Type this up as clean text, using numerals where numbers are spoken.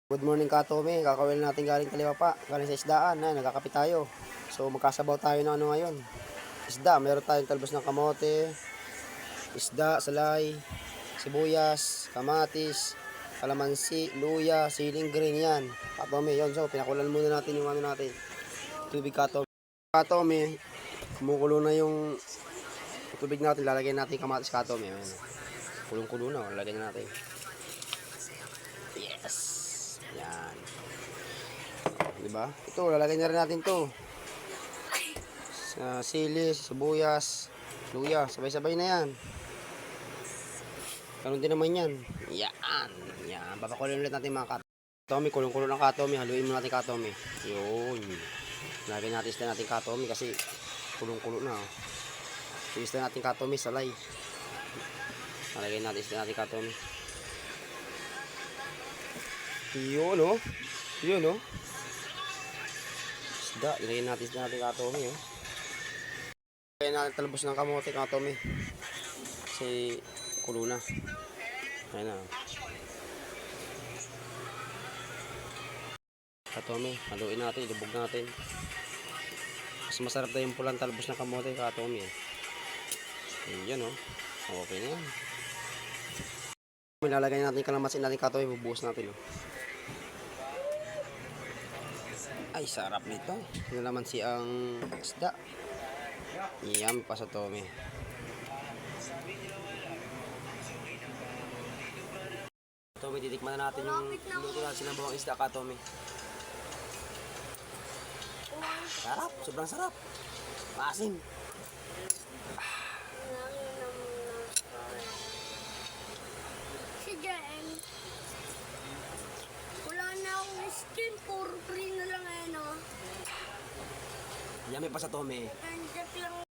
Good morning Katome, kakawin natin galing Talipapa, galing sa isdaan, nagkakape tayo. So magkasabaw tayo ng ano ngayon. Isda, meron tayong talbos ng kamote, isda, salay, sibuyas, kamatis, kalamansi, luya, siling green yan. Katome, yun. So pinakulan muna natin yung ano natin. Tubig Katome. Katome, kumukulo na yung tubig natin, lalagyan natin kamatis Katome. Kulong-kulo na, lalagyan na natin. Yes. Yan. Diba? Ito, lalagay na rin natin to. Sili, sibuyas, luya. Sabay-sabay na yan. Ganun din naman yan. Yan. Yan. Papakulin ulit natin mga katomi. Kulong-kulong ng katomi. Haluin mo natin katomi. Yun. Lagay natin isda natin katomi kasi kulong-kulong na. Isda natin katomi, salay. Lagay natin isda natin katomi. Yun, oh. Yun, oh. Isda. Ilagay natin isda natin katomi, oh. Ilagay natin talbos ng kamote katomi. Kasi kulo na. Ayan na. Katomi. Haluin natin. Ilubog natin. Mas masarap na yung pulang talbos ng kamote katomi, eh. Ayan, oh. Okay na yan. Ilalagay natin kalamansi natin katomi. Bubuhos natin, oh. Ay, sarap nito. Ito naman si ang isda. Yum pa sa Tommy. Tommy, titikman na natin yung luto na sinabawang isda ka, Tommy. Sarap, sobrang sarap. Maasim. Si Jen, wala na akong skin, puro free na lang eh, no? Yummy pa sa Tommy. Nandiyan lang